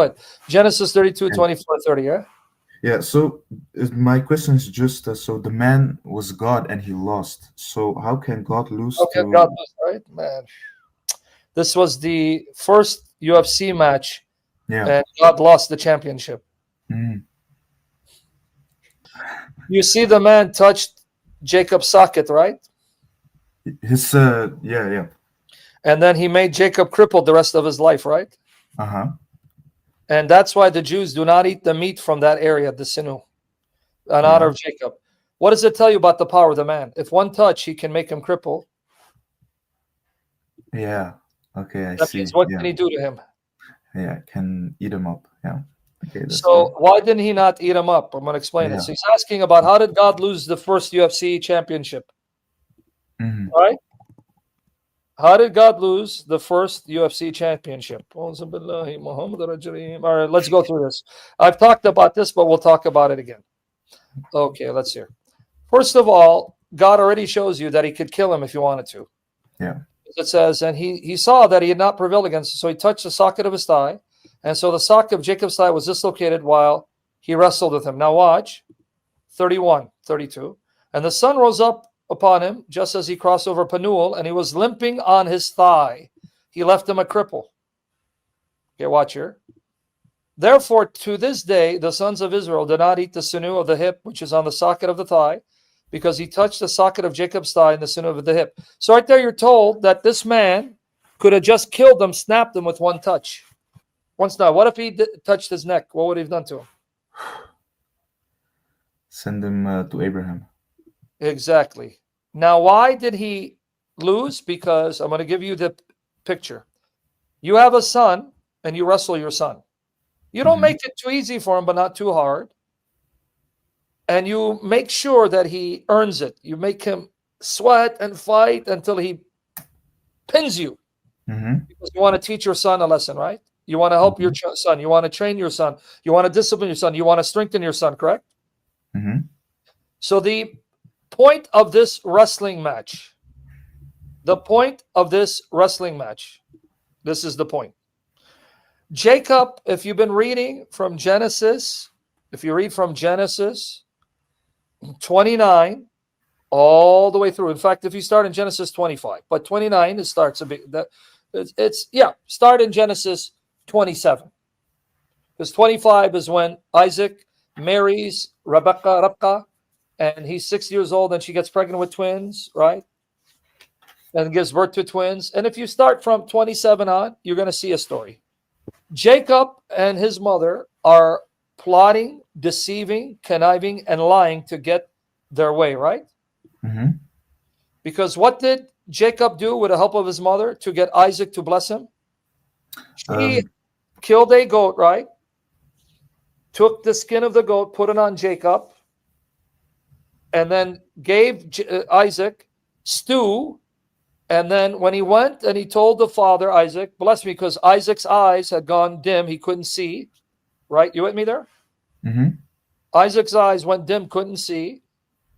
But Genesis 32, And 24, 30, yeah? yeah, so my question is just so the man was God and he lost. So how can God lose Okay, God to? bless, right? Man. This was the first UFC match, Yeah. and God lost the championship. Mm. You see, the man touched Jacob's socket, right? His yeah, yeah. And then he made Jacob crippled the rest of his life, right? Uh-huh. And that's why the Jews do not eat the meat from that area, the sinew, in honor Yeah. of Jacob. What does it tell you about the power of the man? If one touch, he can make him cripple. Yeah. Okay, I That means see. what can Yeah. he do to him? Yeah, can eat him up. Yeah. Okay, that's So good. why didn't he not eat him up? I'm going to explain it. Yeah. So he's asking about how did God lose the first UFC championship? Hmm. All right. How did God lose the first UFC championship? All right, let's go through this. I've talked about this, but we'll talk about it again. Okay, let's hear. First of all, God already shows you that he could kill him if he wanted to. Yeah. It says, and he saw that he had not prevailed against him, so he touched the socket of his thigh. And so the socket of Jacob's thigh was dislocated while he wrestled with him. Now watch, 31, 32. And the sun rose up upon him just as he crossed over Penuel, and he was limping on his thigh. He left him a cripple. Okay, watch here. Therefore, to this day, the sons of Israel did not eat the sinew of the hip, which is on the socket of the thigh, because he touched the socket of Jacob's thigh and the sinew of the hip. So right there, you're told that this man could have just killed them, snapped them with one touch. Once now, what if he touched his neck? What would he have done to him? Send him to Abraham. Exactly. Now, why did he lose? Because I'm going to give you the picture. You have a son, and you wrestle your son. You don't Hmm. make it too easy for him, but not too hard. And you make sure that he earns it. You make him sweat and fight until he pins you, Hmm. because you want to teach your son a lesson, right? You want to help your Hmm. son. You want to train your son. You want to discipline your son. You want to strengthen your son, correct? Hmm. So the point of this wrestling match, this is the point. Jacob, if you've been reading from Genesis, if you read from Genesis 29 all the way through. In fact, if you start in Genesis 25, but 29, it starts a bit that start in Genesis 27. Because 25 is when Isaac marries Rebecca, and he's 6 years old, and she gets pregnant with twins, right? And gives birth to twins. And if you start from 27 on, you're going to see a story. Jacob and his mother are plotting, deceiving, conniving, and lying to get their way, right? Hmm. Because what did Jacob do with the help of his mother to get Isaac to bless him? She Um, killed a goat, right? Took the skin of the goat, put it on Jacob, and then gave Isaac stew. And then when he went and he told the father, Isaac, bless me, because Isaac's eyes had gone dim. He couldn't see, right? You with me there? hmm. Isaac's eyes went dim, couldn't see.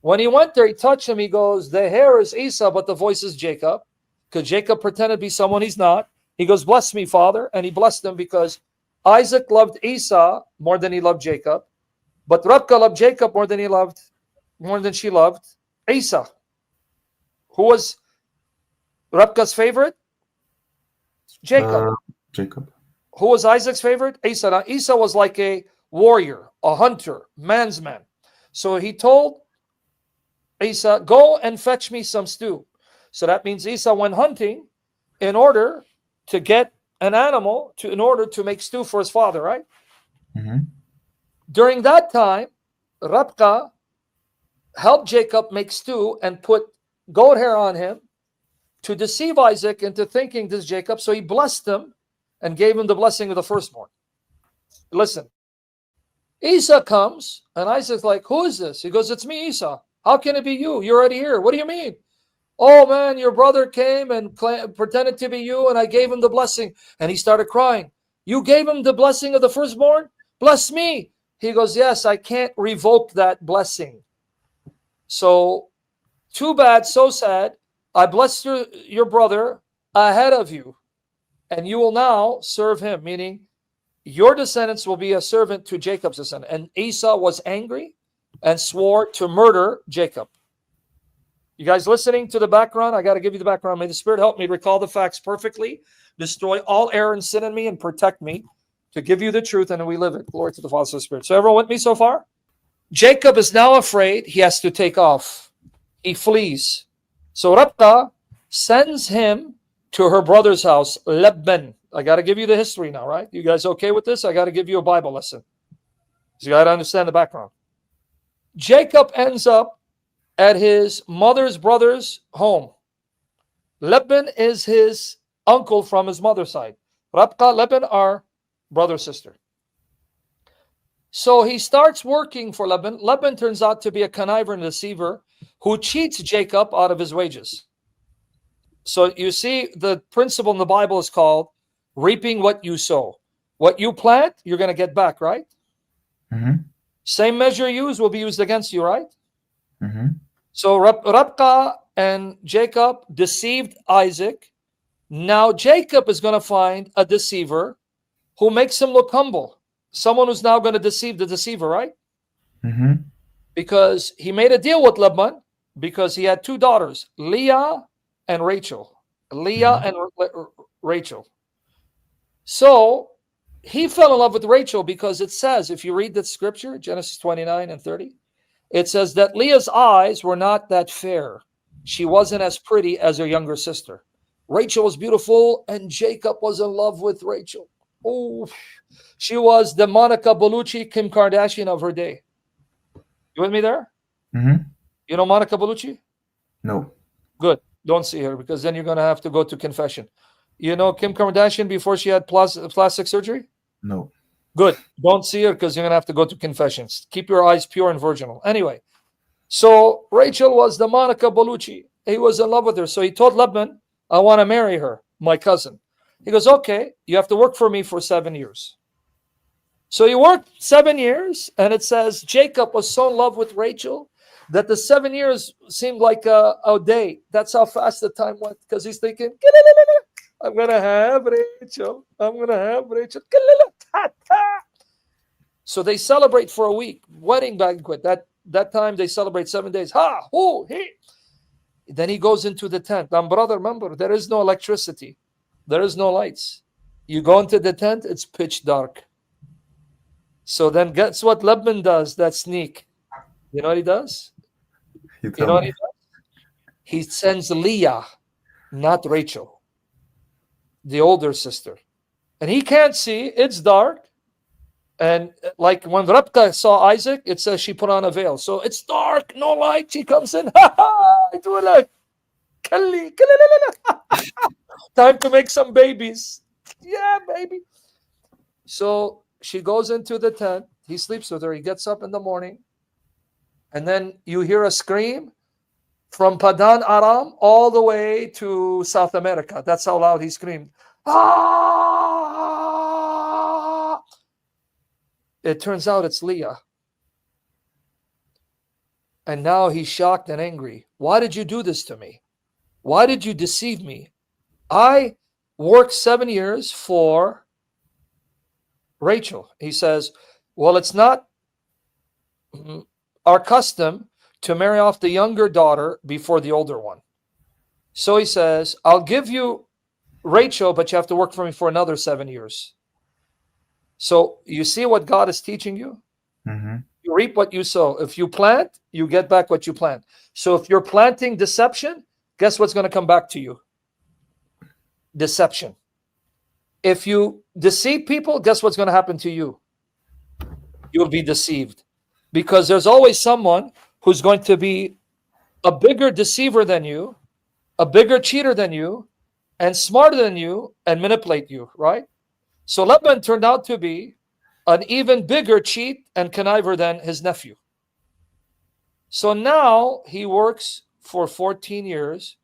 When he went there, he touched him. He goes, the hair is Esau, but the voice is Jacob. Because Jacob pretended to be someone he's not. He goes, bless me, father. And he blessed him because Isaac loved Esau more than he loved Jacob. But Rebekah loved Jacob more than she loved Esau. Who was Rebekah's favorite? Jacob. Uh, Jacob. Who was Isaac's favorite? Esau. Now, Esau was like a warrior, a hunter, man's man. So he told Esau, go and fetch me some stew. So that means Esau went hunting in order to get an animal in order to make stew for his father, right? Hmm. During that time, Rabka helped Jacob make stew and put goat hair on him to deceive Isaac into thinking this is Jacob. So he blessed him and gave him the blessing of the firstborn. Listen, Esau comes and Isaac's like, who is this? He goes, it's me, Esau. How can it be you? You're already here. What do you mean? Oh man, your brother came and pretended to be you, and I gave him the blessing. And he started crying. You gave him the blessing of the firstborn? Bless me. He goes, yes, I can't revoke that blessing. So too bad, so sad. I blessed your brother ahead of you, and you will now serve him, meaning your descendants will be a servant to Jacob's descendant. And Esau was angry and swore to murder Jacob. You guys listening to the background? I got to give you the background. May the Spirit help me recall the facts perfectly, destroy all error and sin in me, and protect me to give you the truth, and we live it. Glory to the Father and the Spirit. So everyone with me so far? Jacob is now afraid. He has to take off. He flees. So Rabta sends him to her brother's house, Laban. I got to give you the history now, right? You guys okay with this? I got to give you a Bible lesson. So you got to understand the background. Jacob ends up at his mother's brother's home. Laban is his uncle from his mother's side. Rabka, Laban are brother, sister. So he starts working for Laban. Laban turns out to be a conniver and deceiver who cheats Jacob out of his wages. So you see, the principle in the Bible is called reaping what you sow. What you plant, you're going to get back, right? Mm-hmm. Same measure you use will be used against you, right? Mm-hmm. So Rabka and Jacob deceived Isaac. Now Jacob is going to find a deceiver who makes him look humble. Someone who's now going to deceive the deceiver, right? Mm-hmm. Because he made a deal with Laban because he had two daughters, Leah and Rachel. Leah and Rachel. So he fell in love with Rachel because it says, if you read the scripture, Genesis 29 and 30, it says that Leah's eyes were not that fair. She wasn't as pretty as her younger sister. Rachel was beautiful, and Jacob was in love with Rachel. Oh, she was the Monica Bellucci, Kim Kardashian of her day. You with me there? Mm-hmm. You know Monica Bellucci? No. Good. Don't see her because then you're going to have to go to confession. You know Kim Kardashian before she had plastic surgery? No. Good. Don't see her because you're going to have to go to confessions. Keep your eyes pure and virginal. Anyway, so Rachel was the Monica Bellucci. He was in love with her. So he told Laban, I want to marry her, my cousin. He goes, okay, you have to work for me for 7 years. So he worked 7 years, and it says Jacob was so in love with Rachel that the 7 years seemed like a day. That's how fast the time went, because he's thinking, I'm going to have Rachel. I'm going to have Rachel. So they celebrate for a week, wedding banquet. That time they celebrate 7 days. Ha, hoo, he. Then he goes into the tent. And brother, remember, there is no electricity. There is no lights. You go into the tent, it's pitch dark. So then guess what Laban does, that sneak? You know what he does? You You know tell what me. he does? He sends Leah, not Rachel, the older sister. And he can't see, it's dark. And like when Rabka saw Isaac, it says she put on a veil. So it's dark, no light. She comes in. Time to make some babies. Yeah, baby. So she goes into the tent. He sleeps with her. He gets up in the morning. And then you hear a scream from Padan Aram all the way to South America. That's how loud he screamed. Ah! It turns out it's Leah. And now he's shocked and angry. Why did you do this to me? Why did you deceive me? I worked 7 years for Rachel. He says, well, it's not our custom to marry off the younger daughter before the older one. So he says, I'll give you Rachel, but you have to work for me for another 7 years. So you see what God is teaching you? Mm-hmm. You reap what you sow. If you plant, you get back what you plant. So if you're planting deception, guess what's going to come back to you? Deception. If you deceive people, guess what's going to happen to you? You'll be deceived. Because there's always someone who's going to be a bigger deceiver than you, a bigger cheater than you, and smarter than you, and manipulate you, right? So Laban turned out to be an even bigger cheat and conniver than his nephew. So now he works for 14 years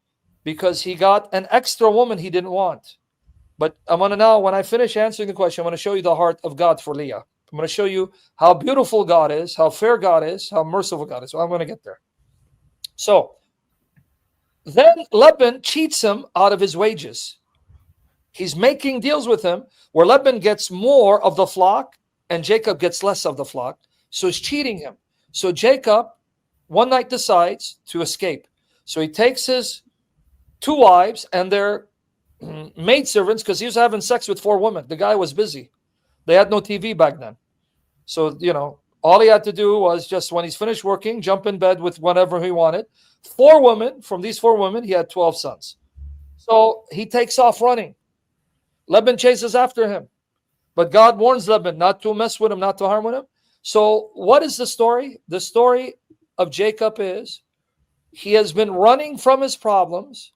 because he got an extra woman he didn't want. But I'm going to now, when I finish answering the question, I'm going to show you the heart of God for Leah. I'm going to show you how beautiful God is, how fair God is, how merciful God is. So I'm going to get there. So then Laban cheats him out of his wages. He's making deals with him where Laban gets more of the flock and Jacob gets less of the flock. So he's cheating him. So Jacob one night decides to escape. So he takes his 2 wives and their maidservants, because he was having sex with 4 women. The guy was busy. They had no TV back then. So, all he had to do was just when he's finished working, jump in bed with whatever he wanted. 4 women, from these 4 women, he had 12 sons. So he takes off running. Laban chases after him. But God warns Laban not to mess with him, not to harm with him. So what is the story? The story of Jacob is he has been running from his problems.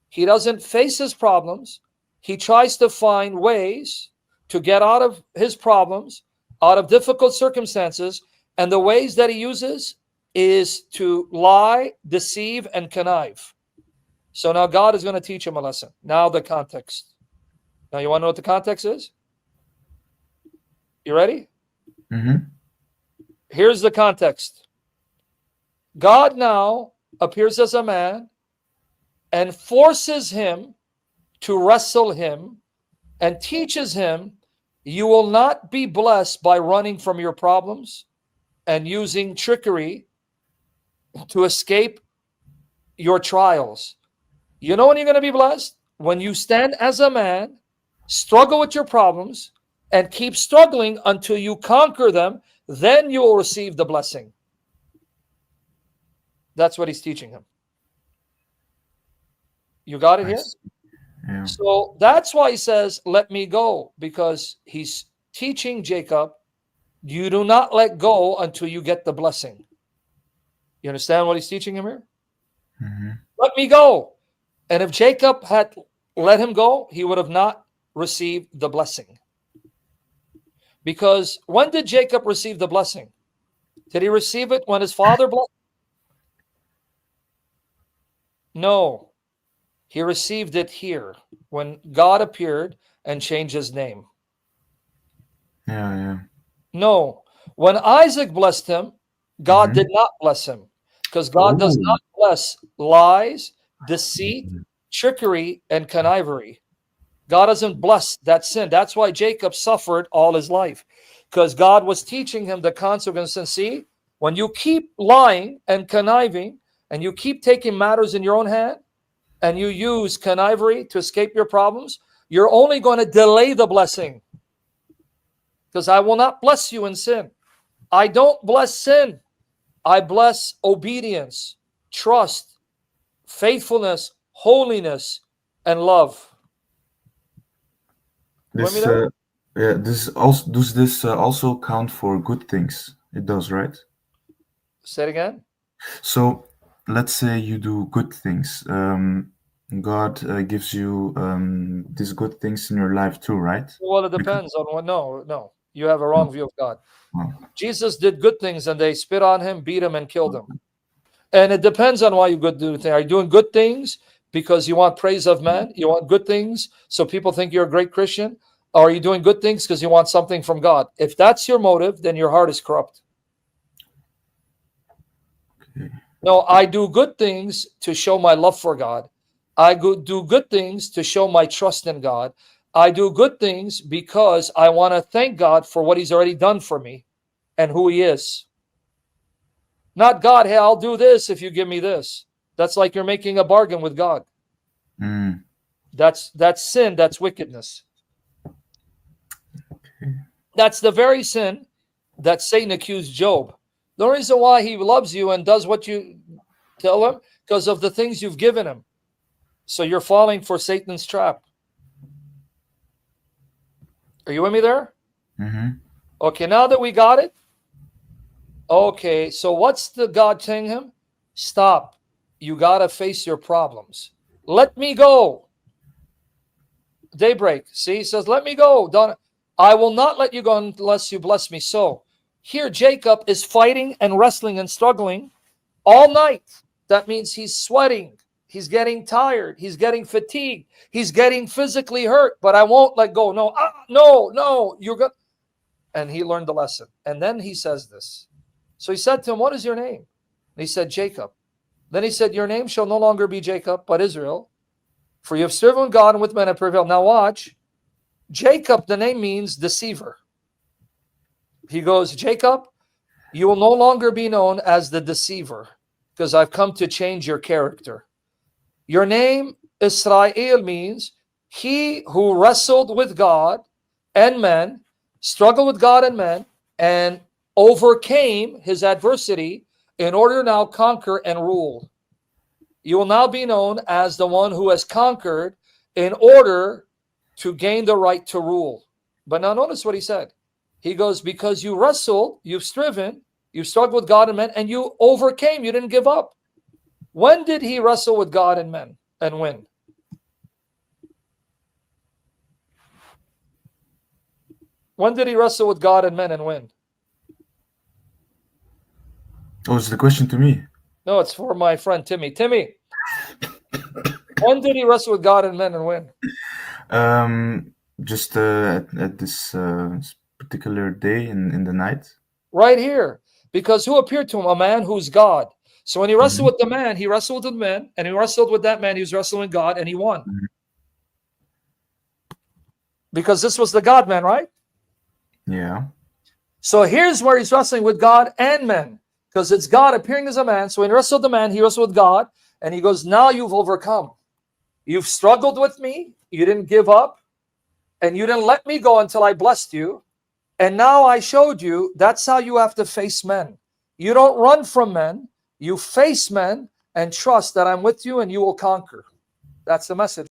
He doesn't face his problems. He tries to find ways to get out of his problems, out of difficult circumstances. And the ways that he uses is to lie, deceive, and connive. So now God is going to teach him a lesson. Now the context. Now you want to know what the context is? You ready? Mm-hmm. Here's the context. God now appears as a man and forces him to wrestle him and teaches him, you will not be blessed by running from your problems and using trickery to escape your trials. You know when you're going to be blessed? When you stand as a man, struggle with your problems, and keep struggling until you conquer them, then you will receive the blessing. That's what he's teaching him. You got it here? Yeah. So that's why he says, let me go, because he's teaching Jacob, you do not let go until you get the blessing. You understand what he's teaching him here? Mm-hmm. Let me go. And if Jacob had let him go, he would have not received the blessing. Because when did Jacob receive the blessing? Did he receive it when his father blessed? No. He received it here when God appeared and changed his name. Yeah. No. When Isaac blessed him, God did not bless him, because God does not bless lies, deceit, trickery, and connivery. God doesn't bless that sin. That's why Jacob suffered all his life, because God was teaching him the consequence. And see, when you keep lying and conniving and you keep taking matters in your own hand and you use connivery to escape your problems, you're only going to delay the blessing, because I will not bless you in sin. I don't bless sin. I bless obedience, trust, faithfulness, holiness, and love. This does this also count for good things? It does, right? Say it again. So let's say you do good things. God gives you these good things in your life too, right? Well, it depends on what. No. You have a wrong view of God. Well, Jesus did good things and they spit on him, beat him, and killed him. And it depends on why you do things. Are you doing good things because you want praise of man? You want good things so people think you're a great Christian? Or are you doing good things because you want something from God? If that's your motive, then your heart is corrupt. okay. No, I do good things to show my love for God. I do good things to show my trust in God. I do good things because I want to thank God for what he's already done for me and who he is. Not God, hey, I'll do this if you give me this. That's like you're making a bargain with God. Mm. That's sin, that's wickedness. Okay. That's the very sin that Satan accused Job. The reason why he loves you and does what you tell him, because of the things you've given him. So you're falling for Satan's trap. Are you with me there? Mm-hmm. Okay, now that we got it. Okay, so what's the God telling him? Stop. You got to face your problems. Let me go. Daybreak. See, he says, let me go. Don't, I will not let you go unless you bless me. So here Jacob is fighting and wrestling and struggling all night. That means he's sweating. He's getting tired. He's getting fatigued. He's getting physically hurt, but I won't let go. No, you're good. And he learned the lesson. And then he says this. So he said to him, what is your name? And he said, Jacob. Then he said, your name shall no longer be Jacob, but Israel, For you have striven with God and with men and prevailed. Now watch. Jacob, the name means deceiver. He goes, Jacob, you will no longer be known as the deceiver, because I've come to change your character. Your name, Israel, means he who wrestled with God and men, struggled with God and men, and overcame his adversity in order to now conquer and rule. You will now be known as the one who has conquered in order to gain the right to rule. But now notice what he said. He goes, because you wrestled, you've striven, you struggled with God and men, and you overcame, you didn't give up. When did he wrestle with God and men and win? When did he wrestle with God and men and win? Oh, it's the question to me. No, it's for my friend Timmy. Timmy, when did he wrestle with God and men and win? Just at this particular day in the night. Right here. Because who appeared to him? A man who's God. So when he wrestled with the man, he wrestled with men, and he wrestled with that man, he was wrestling with God, and he won. Because this was the God man, right? Yeah. So here's where he's wrestling with God and men. Because it's God appearing as a man. So when he wrestled the man, he wrestled with God. And he goes, now you've overcome. You've struggled with me. You didn't give up. And you didn't let me go until I blessed you. And now I showed you that's how you have to face men. You don't run from men. You face men and trust that I'm with you and you will conquer. That's the message.